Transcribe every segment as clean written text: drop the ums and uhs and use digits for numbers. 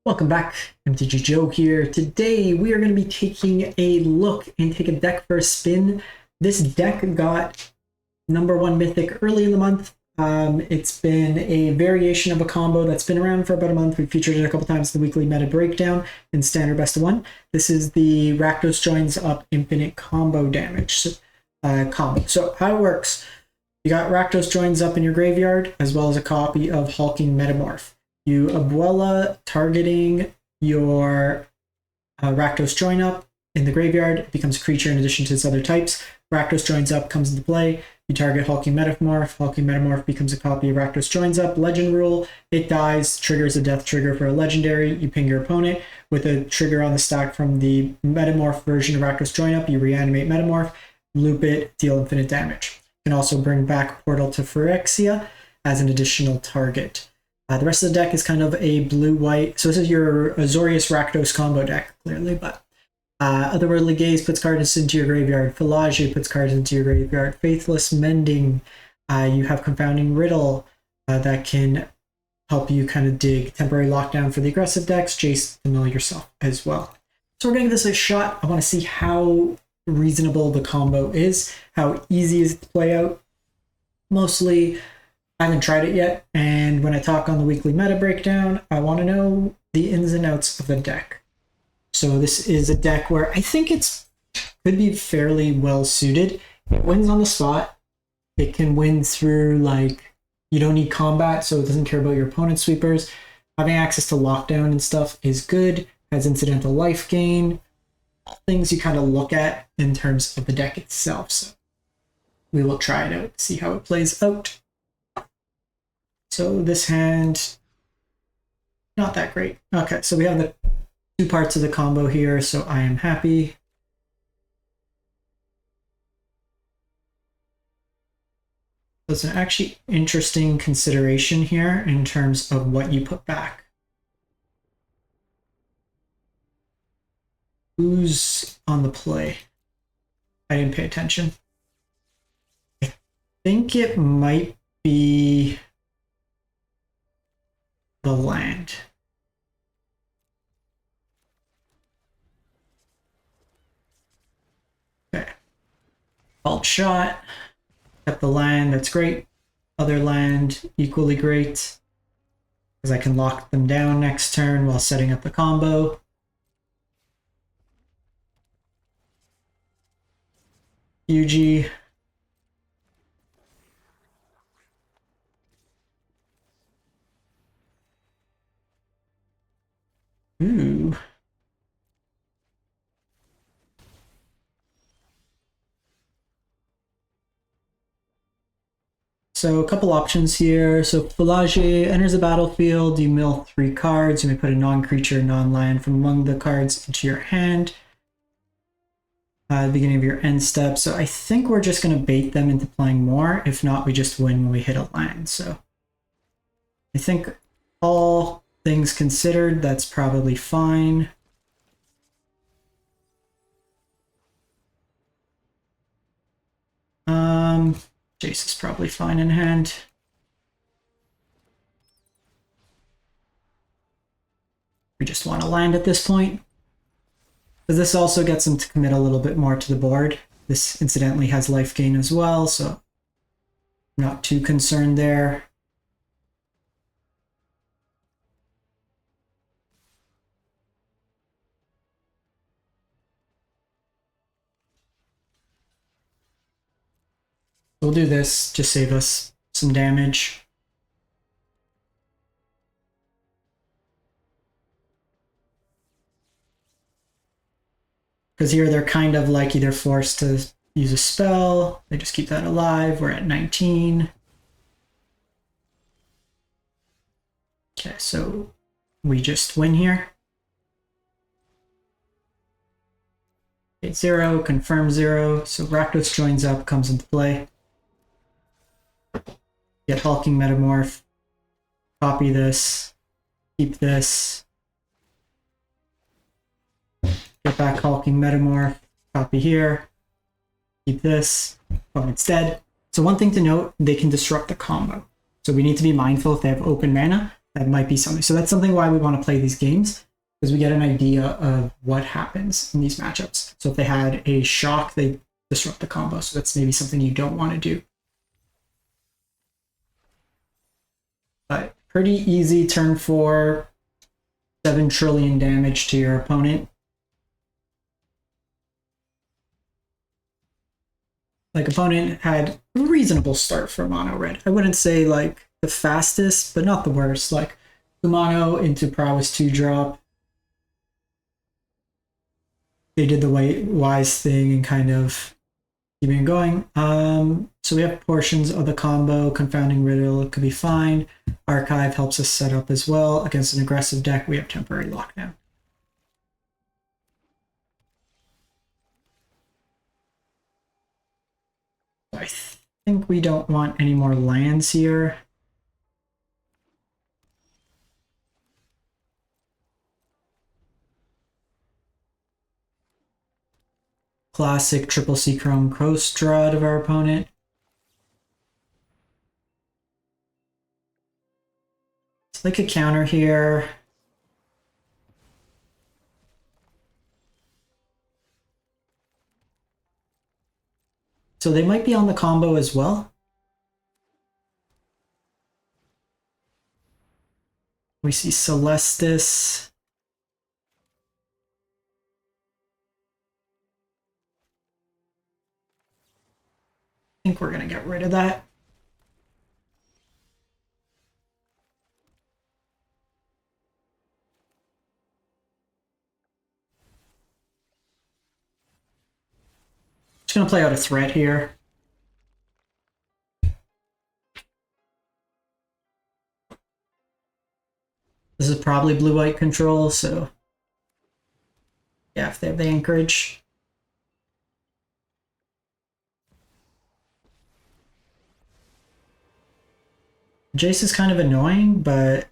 Welcome back, MTG Joe here. Today we are going to be taking a look and take a deck for a spin. This deck got #1 Mythic early in the month. It's been a variation of a combo that's been around for about a month. We've featured it a couple times in the weekly meta breakdown in Standard Best of 1. This is the Rakdos Joins Up Infinite Combo Damage combo. So how it works, you got Rakdos Joins Up in your graveyard, as well as a copy of Hulking Metamorph. You Abuelo targeting your Rakdos Join Up in the graveyard. It becomes a creature in addition to its other types. Rakdos Joins Up comes into play. You target Hulking Metamorph. Hulking Metamorph becomes a copy of Rakdos Joins Up. Legend rule, it dies, triggers a death trigger for a legendary. You ping your opponent with a trigger on the stack from the Metamorph version of Rakdos Join Up. You reanimate Metamorph, loop it, deal infinite damage. You can also bring back Portal to Phyrexia as an additional target. The rest of the deck is kind of a blue-white. So this is your Azorius Rakdos combo deck, clearly. But Otherworldly Gaze puts cards into your graveyard. Filage puts cards into your graveyard. Faithless Mending. You have Confounding Riddle that can help you kind of dig. Temporary Lockdown for the aggressive decks. Jace to mill yourself as well. So we're going to give this a shot. I want to see how reasonable the combo is. How easy is it to play out. Mostly, I haven't tried it yet, and when I talk on the weekly meta breakdown, I want to know the ins and outs of the deck. So this is a deck where I think it's could be fairly well suited. It wins on the spot. It can win through, like, you don't need combat, so it doesn't care about your opponent's sweepers. Having access to lockdown and stuff is good. Has incidental life gain. Things you kind of look at in terms of the deck itself. So we will try it out, see how it plays out. So this hand, not that great. Okay, so we have the two parts of the combo here, so I am happy. There's an actually interesting consideration here in terms of what you put back. Who's on the play? I didn't pay attention. I think it might be the land. Okay. Fault shot. Got the land, that's great. Other land, equally great. Because I can lock them down next turn while setting up the combo. UG. Ooh. So a couple options here. So Filage enters the battlefield, you mill 3 cards, you may put a non-creature, non-land from among the cards into your hand at the beginning of your end step. So I think we're just going to bait them into playing more. If not, we just win when we hit a land. So I think all things considered, that's probably fine. Jace is probably fine in hand. We just want to land at this point. Because this also gets them to commit a little bit more to the board. This incidentally has life gain as well, so I'm not too concerned there. We'll do this, just save us some damage. Because here they're kind of like either forced to use a spell, they just keep that alive, we're at 19. Okay, so we just win here. Hit 0, confirm 0, so Rakdos Joins Up comes into play. Get Hulking Metamorph, copy this, keep this, get back Hulking Metamorph, copy here, keep this, opponent's dead. So one thing to note, they can disrupt the combo. So we need to be mindful if they have open mana that might be something. So that's something why we want to play these games, because we get an idea of what happens in these matchups. So if they had a shock, they disrupt the combo. So that's maybe something you don't want to do. But pretty easy turn 4, 7 trillion damage to your opponent. Like, opponent had a reasonable start for mono red. I wouldn't say like the fastest, but not the worst. Like, the mono into prowess 2 drop. They did the wise thing and kind of keeping it going. So we have portions of the combo. Confounding Riddle could be fine. Archive helps us set up as well. Against an aggressive deck, we have temporary lockdown. I think we don't want any more lands here. Classic triple C Chrome Coast draw of our opponent. It's like a counter here. So they might be on the combo as well. We see Celestis. I think we're going to get rid of that. Just going to play out a threat here. This is probably blue-white control, so yeah, if they have the anchorage. Jace is kind of annoying, but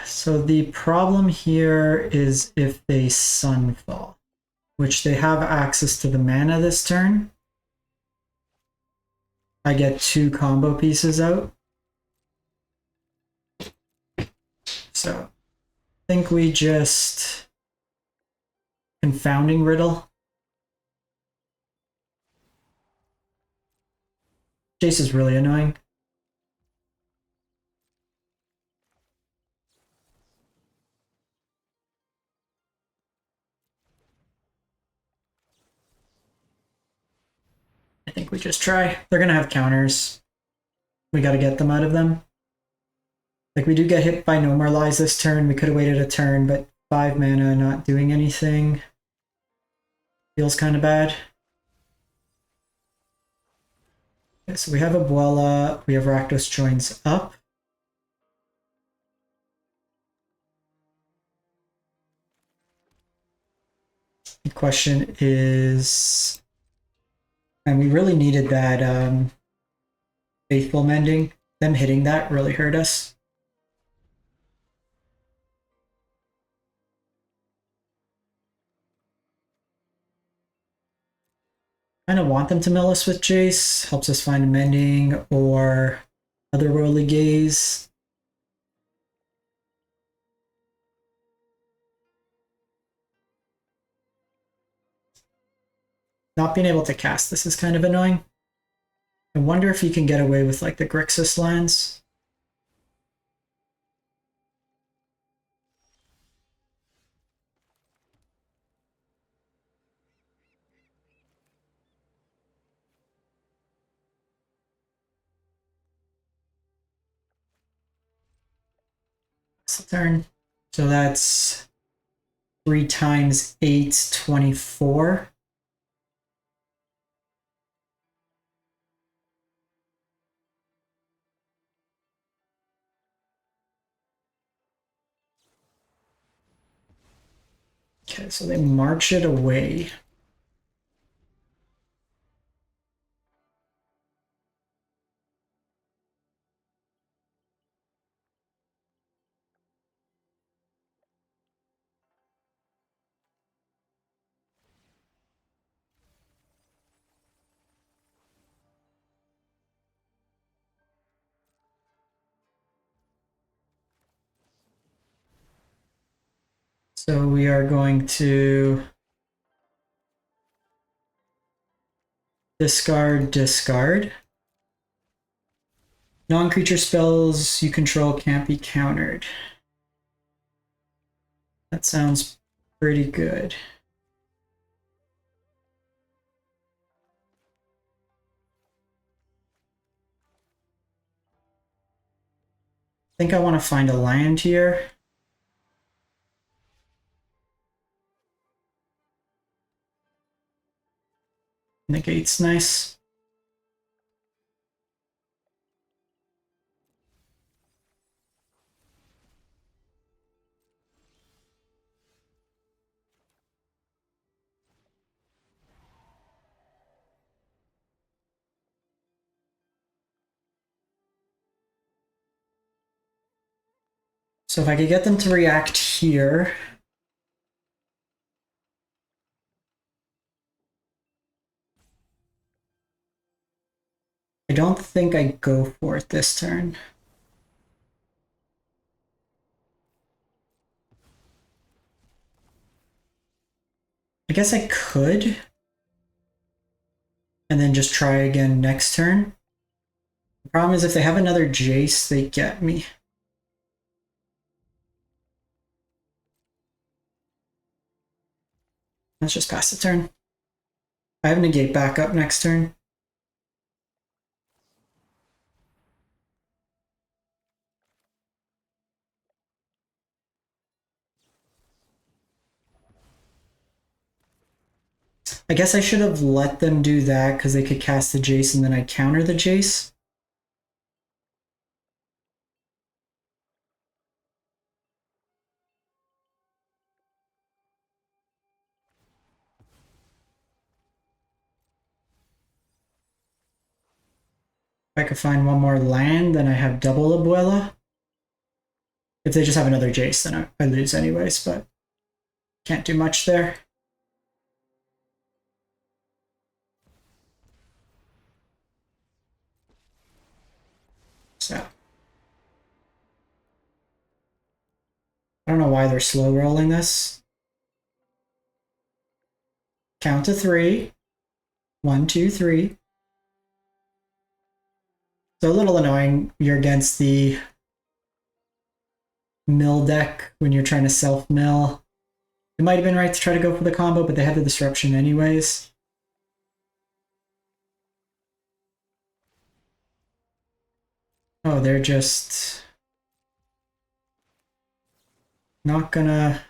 so the problem here is if they Sunfall, which they have access to the mana this turn. I get 2 combo pieces out. So I think we just Confounding Riddle. Jace is really annoying. I think we just try. They're going to have counters. We got to get them out of them. Like, we do get hit by No More Lies this turn. We could have waited a turn, but 5 mana not doing anything feels kind of bad. Okay, so we have Abuelo. We have Rakdos Joins Up. The question is, and we really needed that Faithful Mending. Them hitting that really hurt us. Kind of want them to mill us with Jace. Helps us find a Mending or Otherworldly Gaze. Not being able to cast this is kind of annoying. I wonder if you can get away with like the Grixis lands. Turn. So that's 3 times 8, 24. Okay, so they march it away. So we are going to discard. Non-creature spells you control can't be countered. That sounds pretty good. I think I want to find a land here. Negate's nice. So if I could get them to react here. I don't think I go for it this turn. I guess I could. And then just try again next turn. The problem is if they have another Jace, they get me. Let's just pass the turn. I have negate back up next turn. I guess I should have let them do that because they could cast the Jace and then I counter the Jace. If I could find one more land, then I have double Abuelo. If they just have another Jace, then I lose anyways, but can't do much there. So I don't know why they're slow rolling this. Count to 3. 1, 2, 3. So a little annoying. You're against the mill deck when you're trying to self-mill. It might have been right to try to go for the combo, but they had the disruption anyways. Oh, they're just not gonna...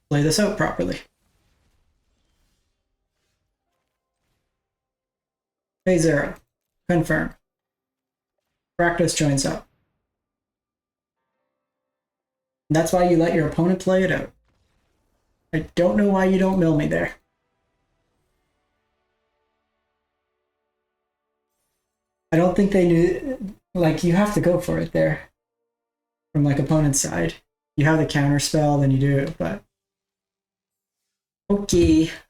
play this out properly. Phase 0. Confirm. Rakdos Joins Up. And that's why you let your opponent play it out. I don't know why you don't mill me there. I don't think they knew... Like, you have to go for it there. From, like, opponent's side. You have the counter spell, then you do it, but... Okay. What are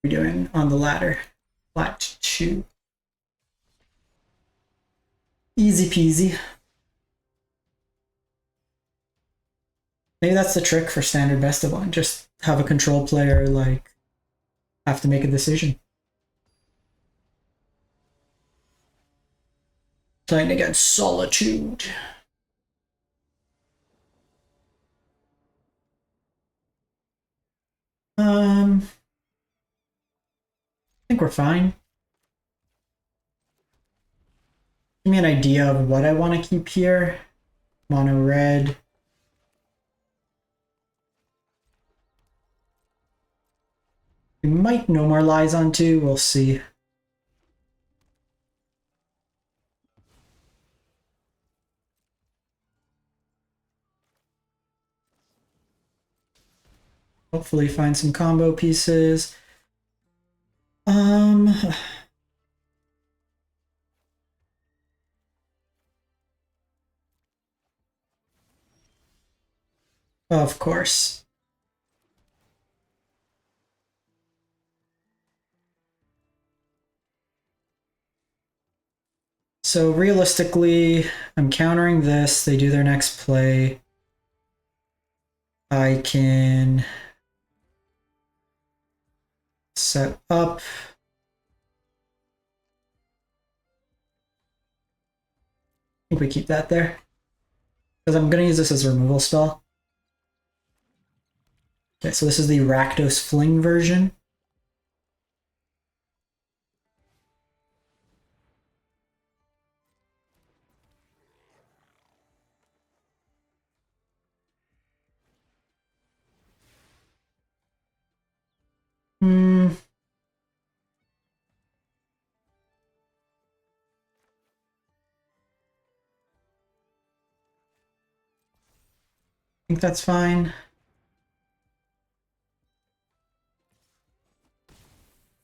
we doing on the ladder? Flat 2. Easy peasy. Maybe that's the trick for standard best of one. Just have a control player, like, have to make a decision. Playing against Solitude. I think we're fine. Give me an idea of what I want to keep here. Mono red. We might no more lies on 2, we'll see. Hopefully find some combo pieces. Of course. So realistically, I'm countering this. They do their next play. I can set up. I think we keep that there. Because I'm going to use this as a removal spell. Okay, so this is the Rakdos Fling version. I think that's fine.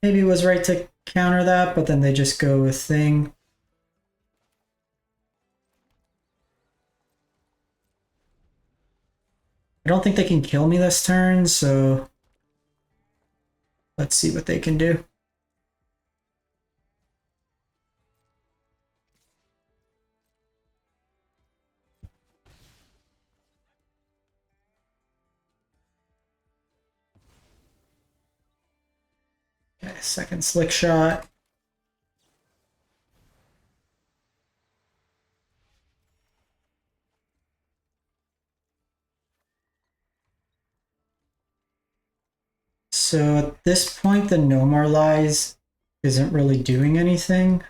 Maybe it was right to counter that, but then they just go with thing. I don't think they can kill me this turn, so let's see what they can do. Okay, second slick shot. So at this point, the No More Lies isn't really doing anything.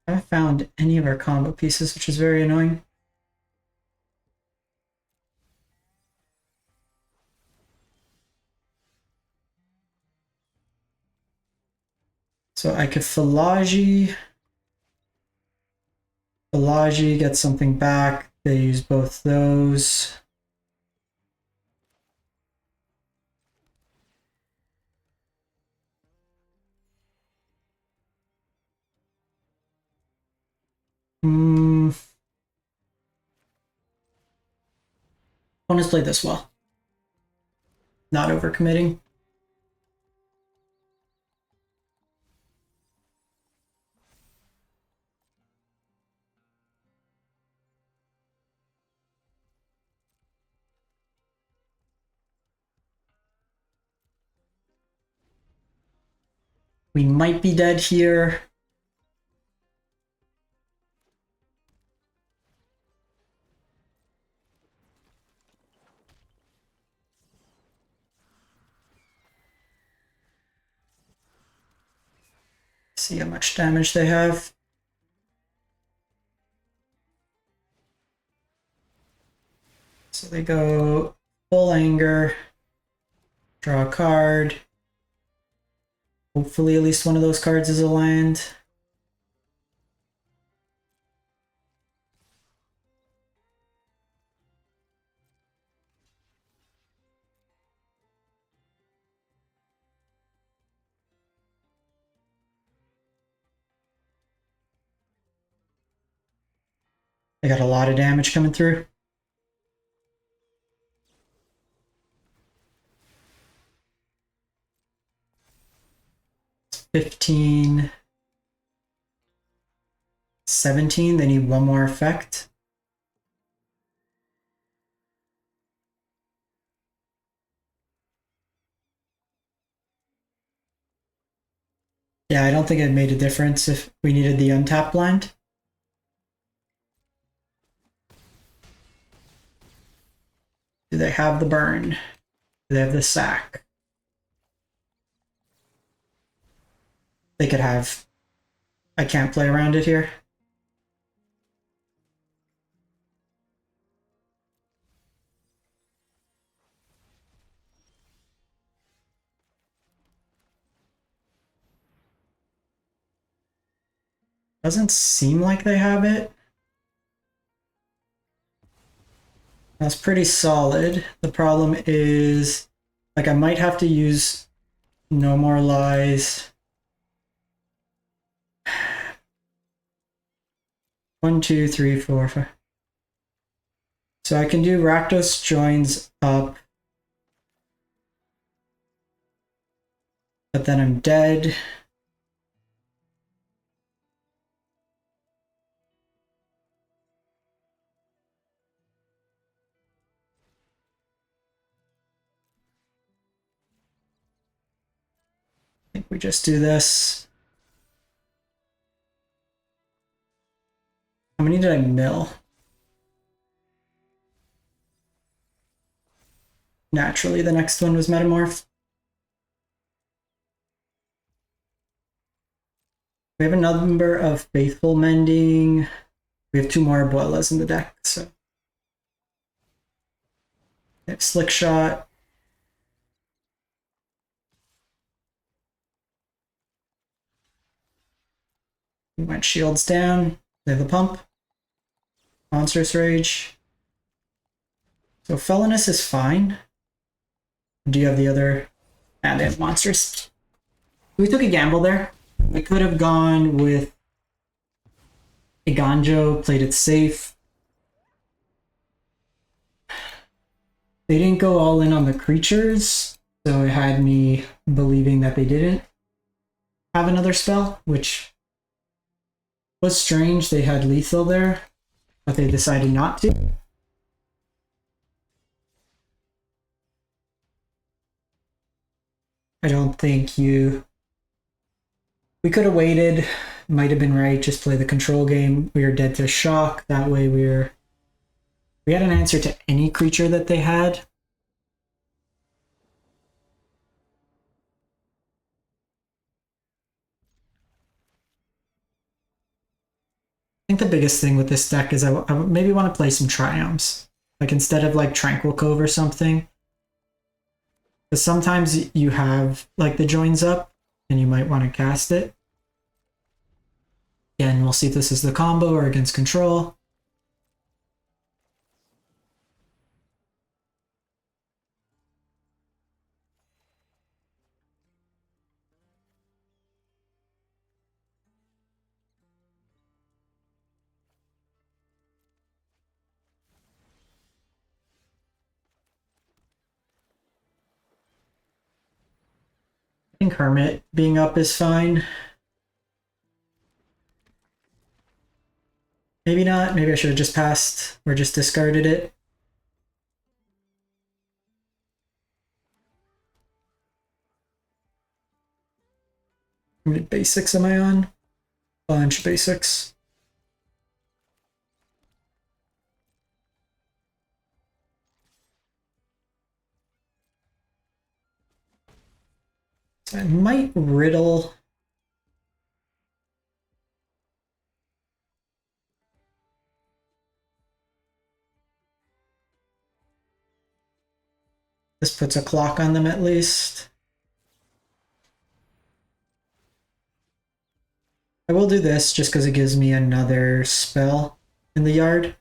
I haven't found any of our combo pieces, which is very annoying. So I could Philagi. Philagi gets something back. They use both those. Opponents played this well. Not overcommitting. We might be dead here. See how much damage they have. So they go full anger, draw a card. Hopefully at least one of those cards is a land. They got a lot of damage coming through. It's 15, 17. They need one more effect. Yeah, I don't think it made a difference if we needed the untapped land. Do they have the burn? Do they have the sack? They could have... I can't play around it here. Doesn't seem like they have it. That's pretty solid. The problem is, like, I might have to use No More Lies. 1, 2, 3, 4, 5. So I can do Rakdos Joins Up. But then I'm dead. I think we just do this. How many did I mill? Naturally, the next one was Metamorph. We have a number of Faithful Mending. We have 2 more Abuelos in the deck, so. We have Slick Shot. We went Shields down. They have the Pump. Monstrous Rage. So Felonious is fine. Do you have the other? And they have Monsters. We took a gamble there. We could have gone with a Ganjo, played it safe. They didn't go all in on the creatures, so it had me believing that they didn't have another spell, which was strange. They had lethal there, but they decided not to. I don't think you... We could have waited, might have been right, just play the control game. We were dead to shock, that way we had an answer to any creature that they had. I think the biggest thing with this deck is I maybe want to play some Triumphs. Like instead of like Tranquil Cove or something. Because sometimes you have like the Joins Up and you might want to cast it. Again, we'll see if this is the combo or against control. I think Hermit being up is fine. Maybe not. Maybe I should have just passed or just discarded it. How many basics am I on? Bunch of basics. So I might riddle. This puts a clock on them at least. I will do this just because it gives me another spell in the yard.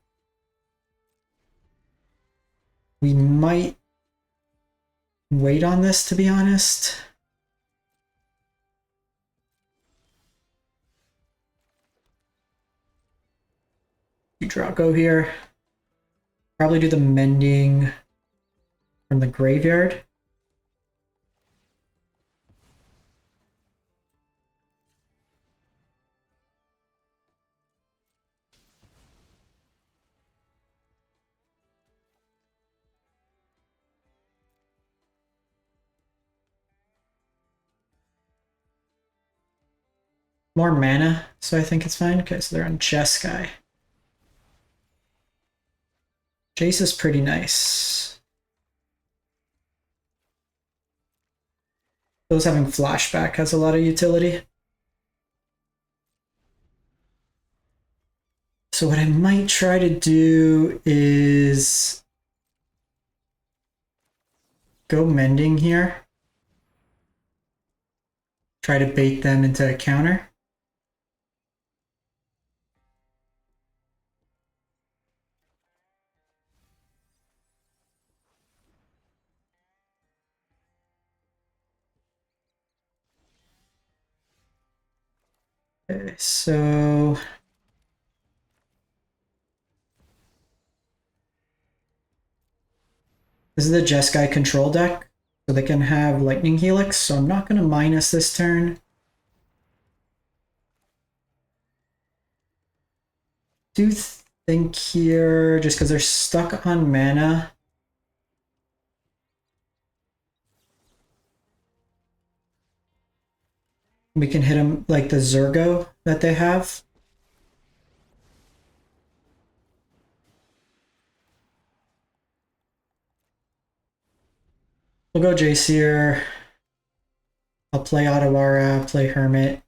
We might wait on this, to be honest. You Draco here. Probably do the mending from the graveyard. More mana, so I think it's fine. Okay, so they're on Jeskai. Jace is pretty nice. Those having flashback has a lot of utility. So what I might try to do is go mending here. Try to bait them into a counter. Okay, so This is the Jeskai control deck, so they can have Lightning Helix, so I'm not going to minus this turn. Do think here, just because they're stuck on mana. We can hit them like the Zergo that they have. We'll go Jayceer. I'll play Otawara, play Hermit.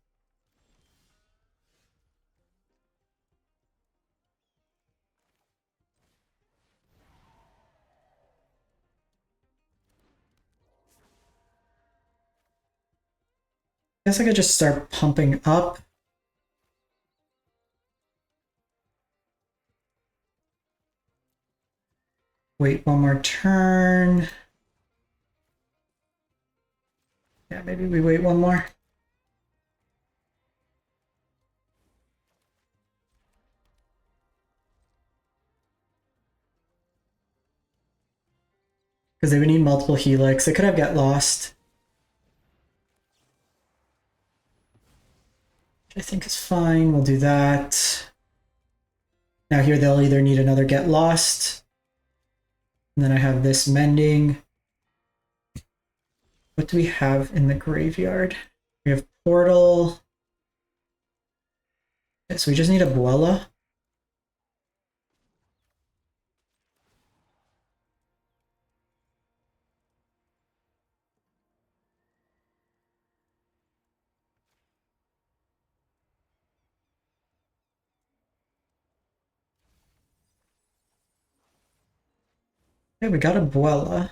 I guess I could just start pumping up. Wait one more turn. Yeah, maybe we wait one more. Because they would need multiple Helix. They could have Get Lost. Which I think is fine. We'll do that. Now here they'll either need another Get Lost. And then I have this Mending. What do we have in the graveyard? We have Portal. Okay, so we just need Abuelo. Okay, we got Abuelo.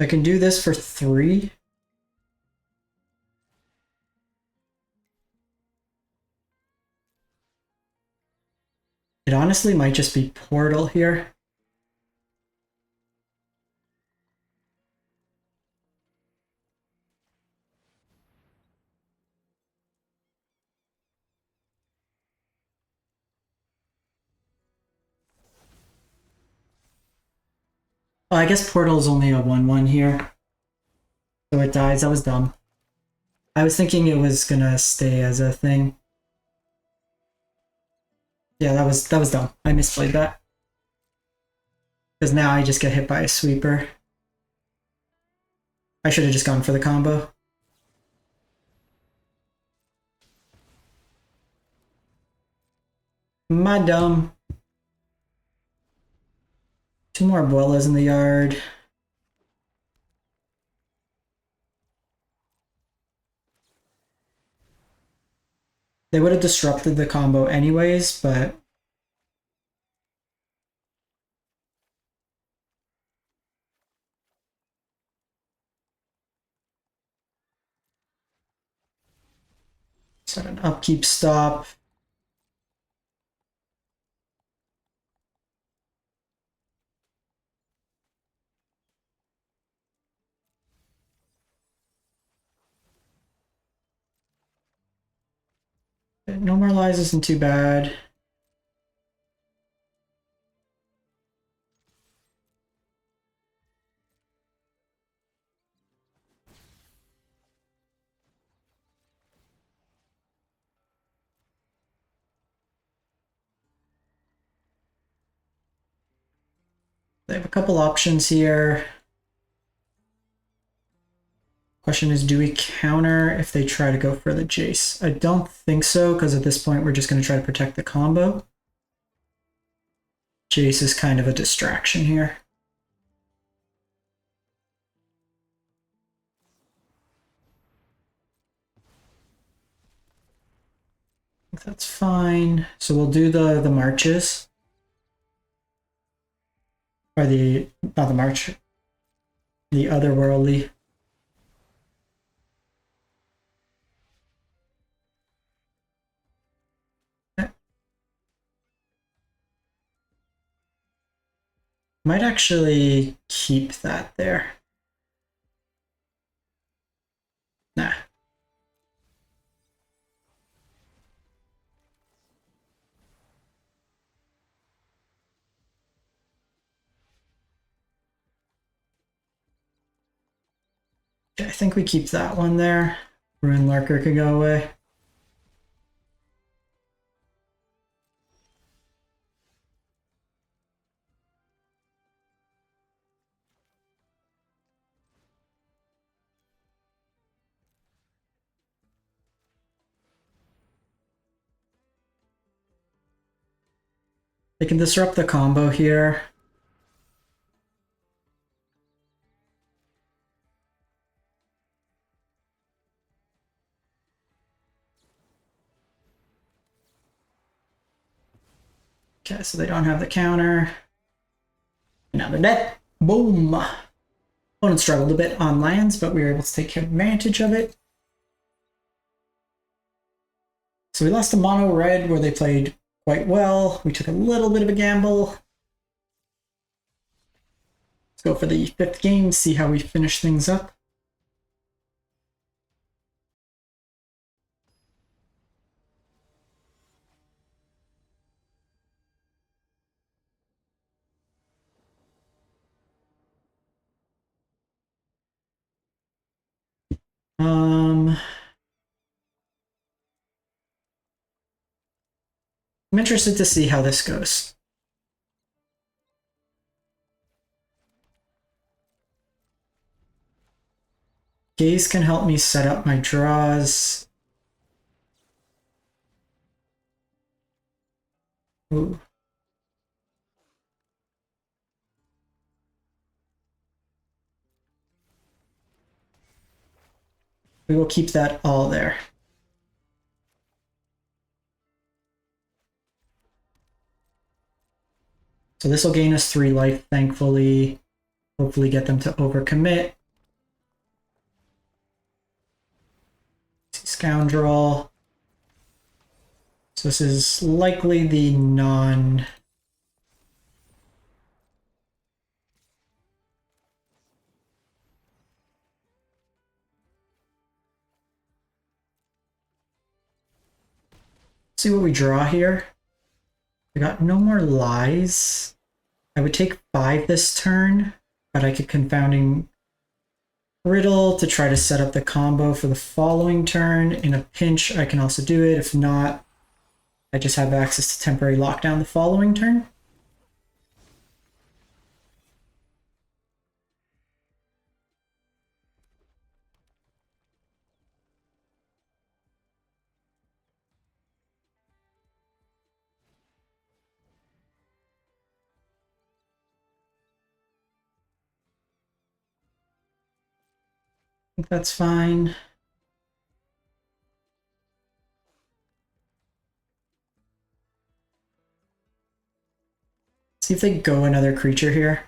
I can do this for 3. It honestly might just be Portal here. Oh, I guess Portal is only a 1/1 here. So it dies. That was dumb. I was thinking it was gonna stay as a thing. Yeah, that was dumb. I misplayed that. Because now I just get hit by a sweeper. I should have just gone for the combo. My dumb. 2 more Abuelas in the yard. They would have disrupted the combo anyways, but set an upkeep stop. No more lies isn't too bad. They have a couple options here. Question is, do we counter if they try to go for the Jace? I don't think so, because at this point we're just going to try to protect the combo. Jace is kind of a distraction here. I think that's fine. So we'll do the marches. Or not the march, the otherworldly. Might actually keep that there. Nah. Okay, I think we keep that one there. Ruin Lurker could go away. They can disrupt the combo here. Okay, so they don't have the counter. Now they're dead. Boom! Opponent struggled a bit on lands, but we were able to take advantage of it. So we lost to mono red where they played quite well. We took a little bit of a gamble. Let's go for the 5th game, see how we finish things up. I'm interested to see how this goes. Gaze can help me set up my draws. Ooh. We will keep that all there. So this will gain us 3 life, thankfully. Hopefully get them to overcommit. Scoundrel. So this is likely the non... See what we draw here. We got no more lies. I would take 5 this turn, but I could Confounding Riddle to try to set up the combo for the following turn. In a pinch, I can also do it. If not, I just have access to temporary lockdown the following turn. I think that's fine. See if they go another creature here.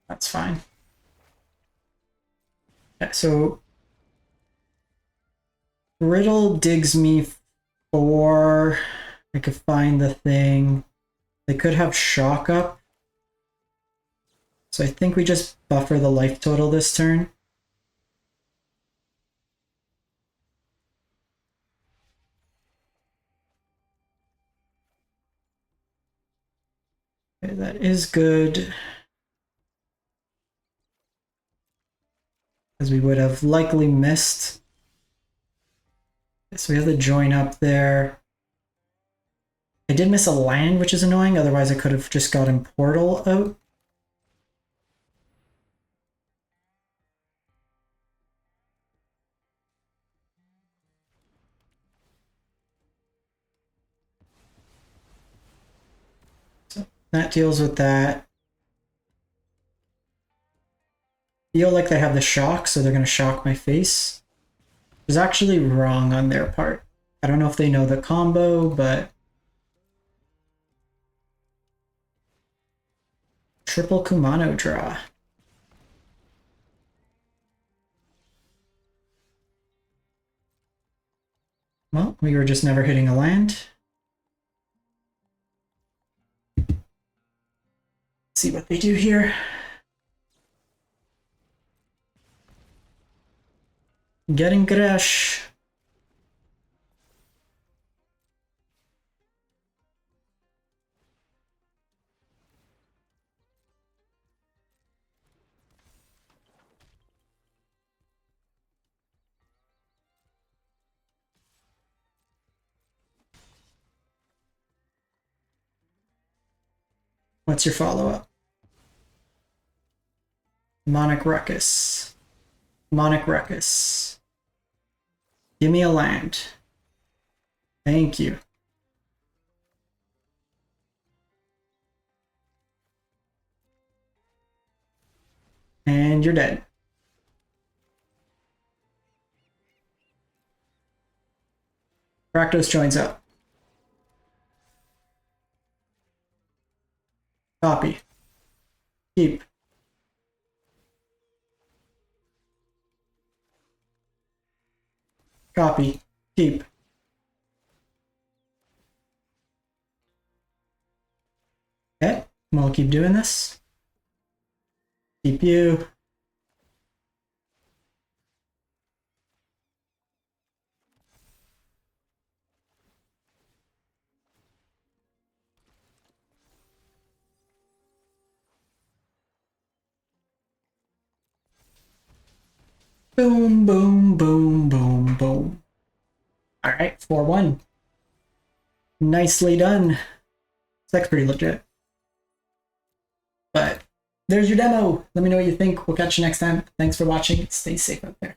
That's fine. Yeah, so Riddle digs me 4. I could find the thing. They could have Shock up. So I think we just buffer the life total this turn. Okay, that is good. As we would have likely missed. So we have the join up there. I did miss a land, which is annoying. Otherwise, I could have just gotten Portal out. So that deals with that. Feel like they have the shock, so they're going to shock my face. It was actually wrong on their part. I don't know if they know the combo, but triple Kumano draw. Well, we were just never hitting a land. See what they do here. Getting Gresh. What's your follow-up? Demonic Ruckus. Demonic Ruckus. Give me a land. Thank you. And you're dead. Rakdos Joins Up. Copy. Keep. Copy. Keep. Okay, we'll keep doing this. Keep you. Boom, boom, boom, boom, boom. All right, 4-1. Nicely done. That's pretty legit. But there's your demo. Let me know what you think. We'll catch you next time. Thanks for watching. Stay safe out there.